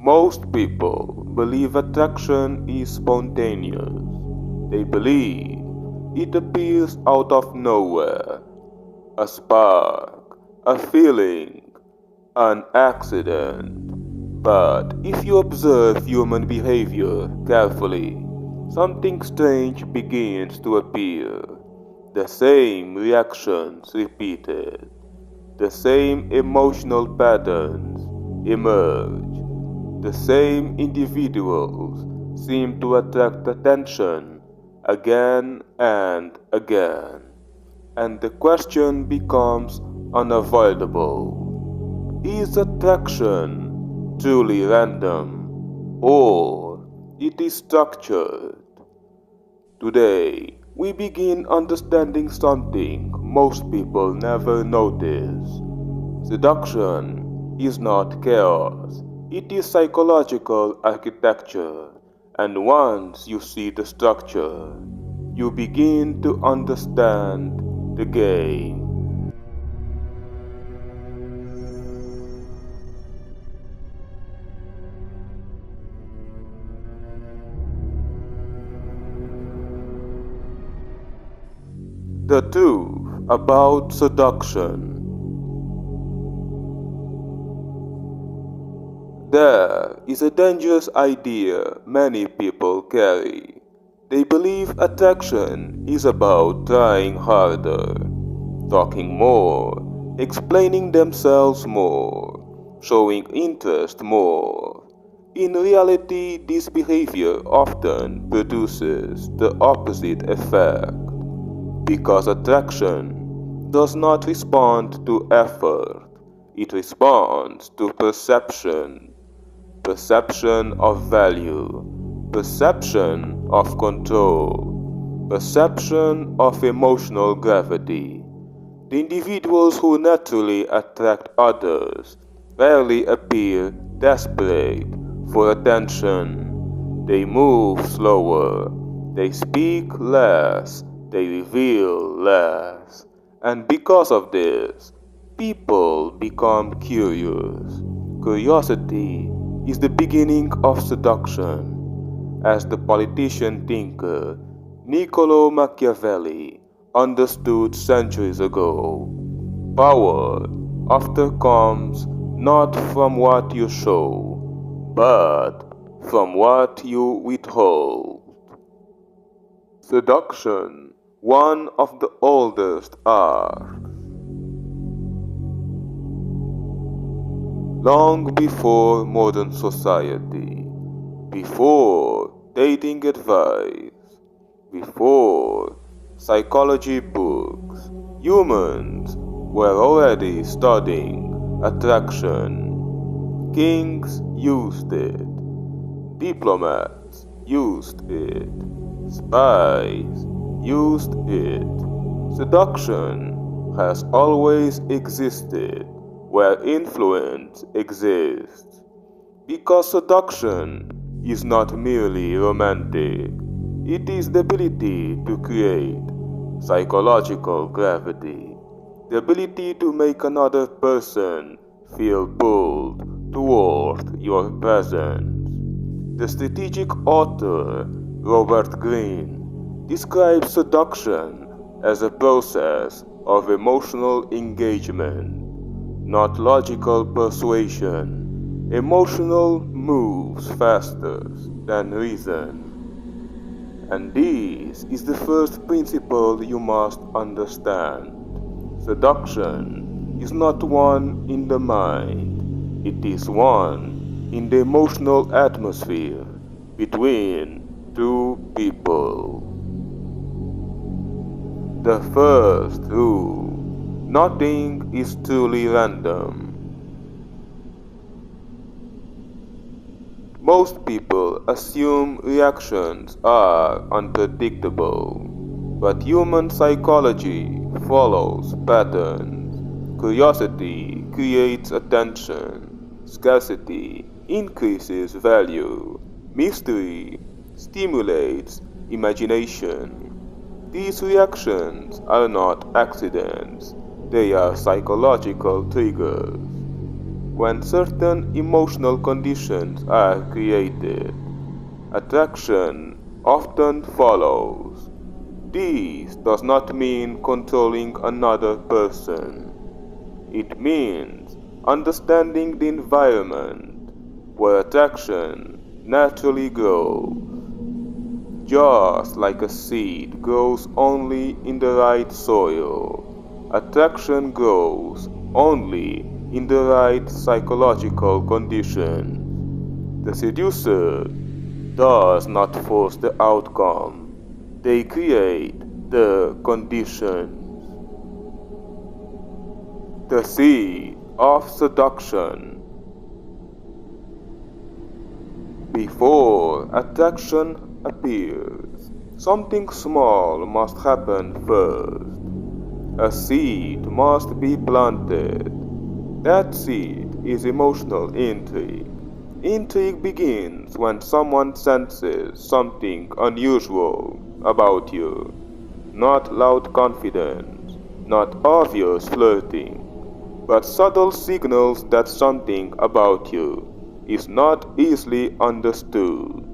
Most people believe attraction is spontaneous. They believe it appears out of nowhere, a spark, a feeling, an accident. But if you observe human behavior carefully, something strange begins to appear. The same reactions repeated, the same emotional patterns emerge. The same individuals seem to attract attention again and again, and the question becomes unavoidable. Is attraction truly random, or it is structured? Today, we begin understanding something most people never notice. Seduction is not chaos. It is psychological architecture, and once you see the structure, you begin to understand the game. The truth about seduction. There is a dangerous idea many people carry. They believe attraction is about trying harder, talking more, explaining themselves more, showing interest more. In reality, this behavior often produces the opposite effect, because attraction does not respond to effort, it responds to perception. Perception of value, perception of control, perception of emotional gravity. The individuals who naturally attract others rarely appear desperate for attention. They move slower, they speak less, they reveal less. And because of this, people become curious. Curiosity is the beginning of seduction, as the politician thinker Niccolò Machiavelli understood centuries ago. Power often comes not from what you show, but from what you withhold. Seduction, one of the oldest arts. Long before modern society, before dating advice, before psychology books, humans were already studying attraction. Kings used it, diplomats used it, spies used it. Seduction has always existed where influence exists, because seduction is not merely romantic, it is the ability to create psychological gravity, the ability to make another person feel pulled toward your presence. The strategic author Robert Greene describes seduction as a process of emotional engagement, not logical persuasion. Emotional moves faster than reason. And this is the first principle you must understand. Seduction is not one in the mind, it is one in the emotional atmosphere between two people. The first rule: nothing is truly random. Most people assume reactions are unpredictable, but human psychology follows patterns. Curiosity creates attention, scarcity increases value, mystery stimulates imagination. These reactions are not accidents, they are psychological triggers. when certain emotional conditions are created, attraction often follows. This does not mean controlling another person. It means understanding the environment where attraction naturally grows. Just like a seed grows only in the right soil, attraction grows only in the right psychological conditions. The seducer does not force the outcome, they create the conditions. The seed of seduction. Before attraction appears, something small must happen first. A seed must be planted. That seed is emotional intrigue. Intrigue begins when someone senses something unusual about you. Not loud confidence, not obvious flirting, but subtle signals that something about you is not easily understood.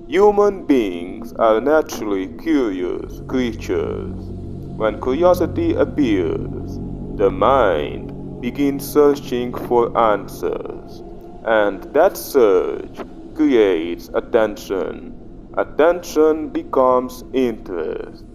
Human beings are naturally curious creatures. When curiosity appears, the mind begins searching for answers, and that search creates attention. Attention becomes interest.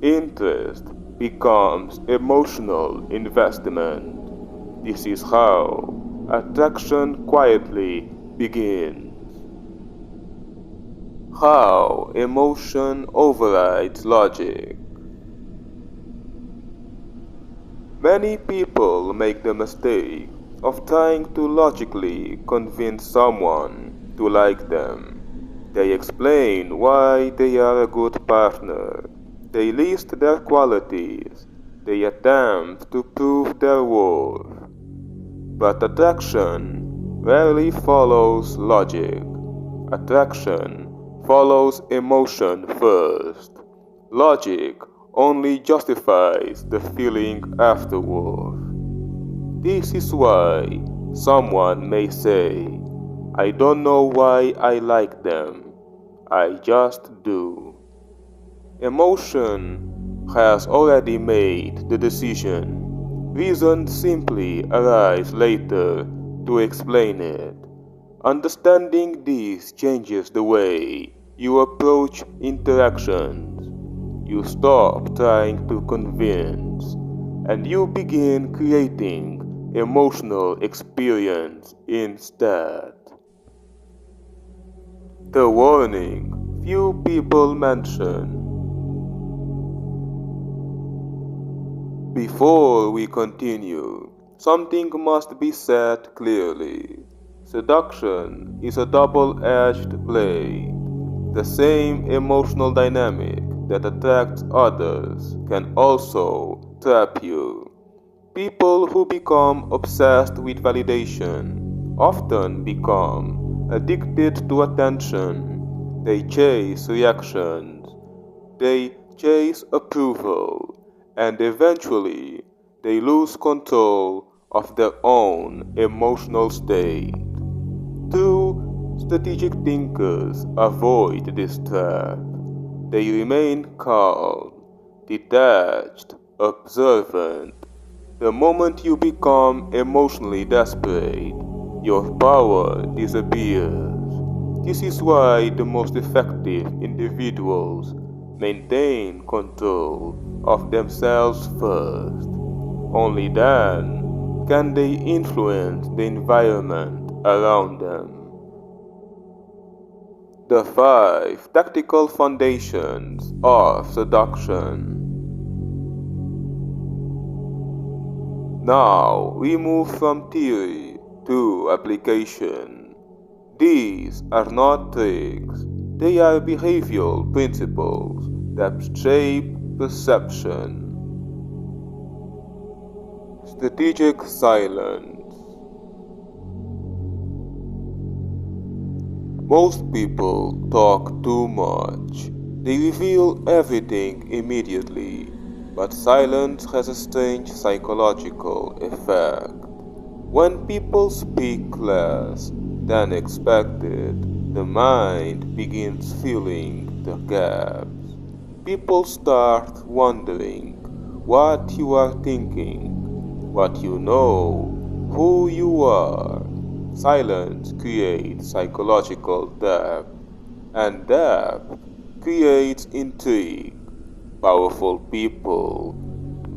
Interest becomes emotional investment. This is how attraction quietly begins. How emotion overrides logic. Many people make the mistake of trying to logically convince someone to like them. They explain why they are a good partner. They list their qualities. They attempt to prove their worth. But attraction rarely follows logic. Attraction follows emotion first. Logic only justifies the feeling afterward. This is why someone may say, "I don't know why I like them. I just do." Emotion has already made the decision. Reason simply arrives later to explain it. Understanding this changes the way you approach interactions. You stop trying to convince, and you begin creating emotional experience instead. The warning few people mention. Before we continue, something must be said clearly. Seduction is a double-edged blade. The same emotional dynamic that attracts others can also trap you. People who become obsessed with validation often become addicted to attention. They chase reactions. They chase approval. And eventually, they lose control of their own emotional state. True strategic thinkers avoid this trap. They remain calm, detached, observant. The moment you become emotionally desperate, your power disappears. This is why the most effective individuals maintain control of themselves first. Only then can they influence the environment around them. The 5 tactical foundations of seduction. Now we move from theory to application. These are not tricks, they are behavioral principles that shape perception. Strategic silence. Most people talk too much. They reveal everything immediately, but silence has a strange psychological effect. When people speak less than expected, the mind begins filling the gaps. People start wondering what you are thinking, what you know, who you are. Silence creates psychological depth, and depth creates intrigue. Powerful people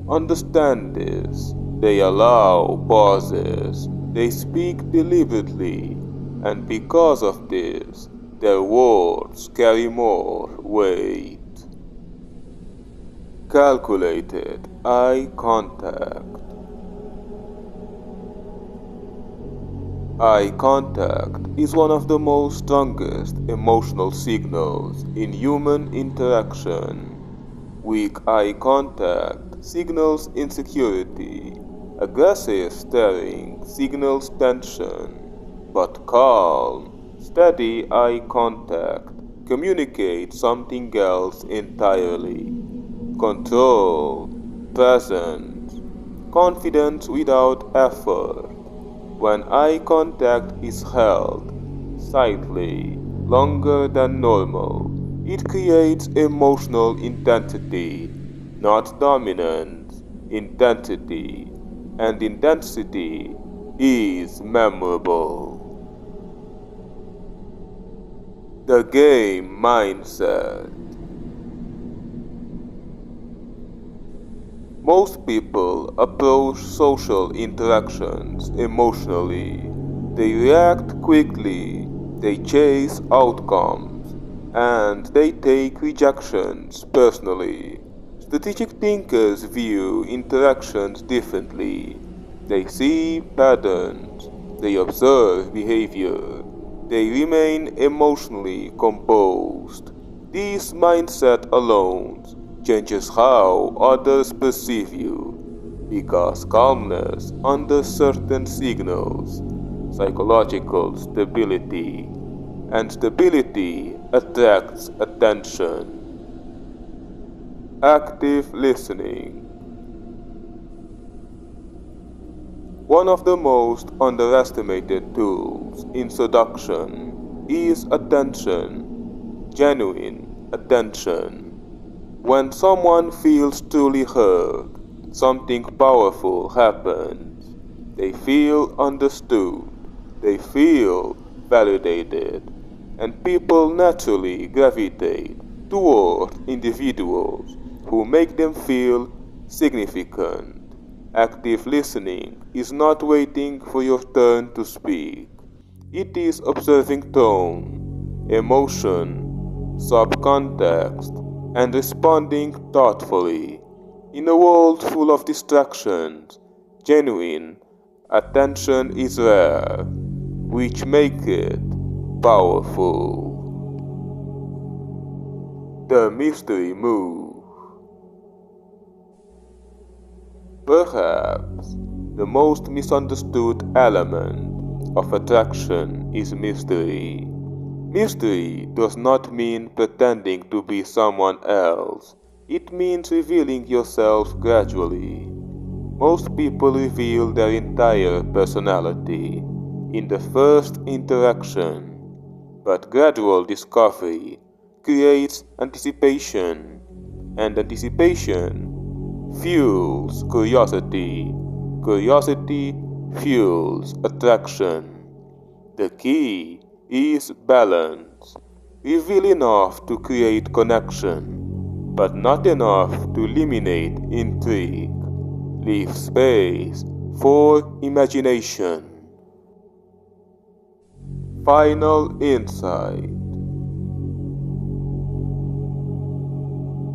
understand this. They allow pauses. They speak deliberately, and because of this, their words carry more weight. Calculated eye contact. Eye contact is one of the most strongest emotional signals in human interaction. Weak eye contact signals insecurity. Aggressive staring signals tension. But calm, steady eye contact communicates something else entirely. Control, presence, confidence without effort. When eye contact is held slightly longer than normal, it creates emotional intensity, not dominance, intensity, and intensity is memorable. The game mindset. Most people approach social interactions emotionally. They react quickly, they chase outcomes, and they take rejections personally. Strategic thinkers view interactions differently. They see patterns, they observe behavior, they remain emotionally composed. This mindset alone changes how others perceive you, because calmness under certain signals, psychological stability, and stability attracts attention. Active listening. One of the most underestimated tools in seduction is attention, genuine attention. When someone feels truly heard, something powerful happens. They feel understood, they feel validated, and people naturally gravitate toward individuals who make them feel significant. Active listening is not waiting for your turn to speak. It is observing tone, emotion, subcontext, and responding thoughtfully. In a world full of distractions, genuine attention is rare, which makes it powerful. The mystery move. Perhaps the most misunderstood element of attraction is mystery. Mystery does not mean pretending to be someone else. It means revealing yourself gradually. Most people reveal their entire personality in the first interaction, but gradual discovery creates anticipation, and anticipation fuels curiosity. Curiosity fuels attraction. The key is balance. Reveal enough to create connection, but not enough to eliminate intrigue. Leave space for imagination. Final insight.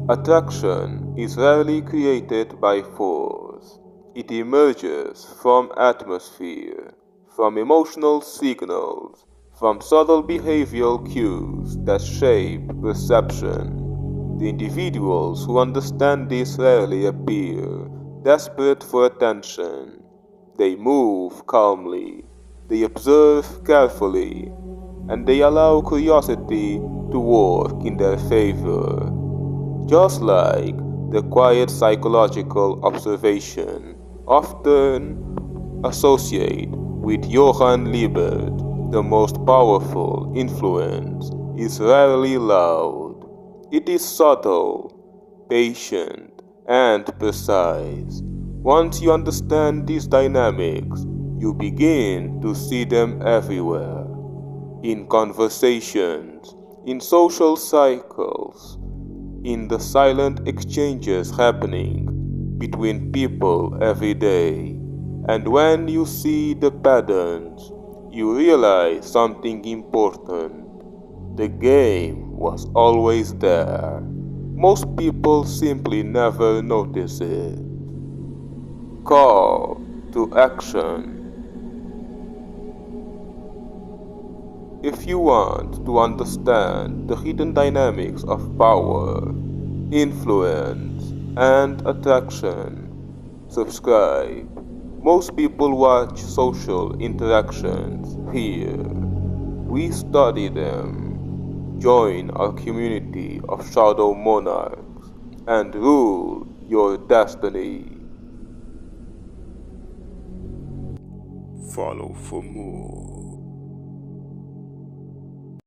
Attraction is rarely created by force. It emerges from atmosphere, from emotional signals, from subtle behavioral cues that shape perception. The individuals who understand this rarely appear desperate for attention. They move calmly, they observe carefully, and they allow curiosity to work in their favor. Just like the quiet psychological observation often associate with Johann Liebert, the most powerful influence is rarely loud. It is subtle, patient, and precise. Once you understand these dynamics, you begin to see them everywhere. In conversations, in social cycles, in the silent exchanges happening between people every day. And when you see the patterns, you realize something important. The game was always there. Most people simply never notice it. Call to action. If you want to understand the hidden dynamics of power, influence, and attraction, subscribe. Most people watch social interactions here. We study them. Join our community of shadow monarchs and rule your destiny. Follow for more.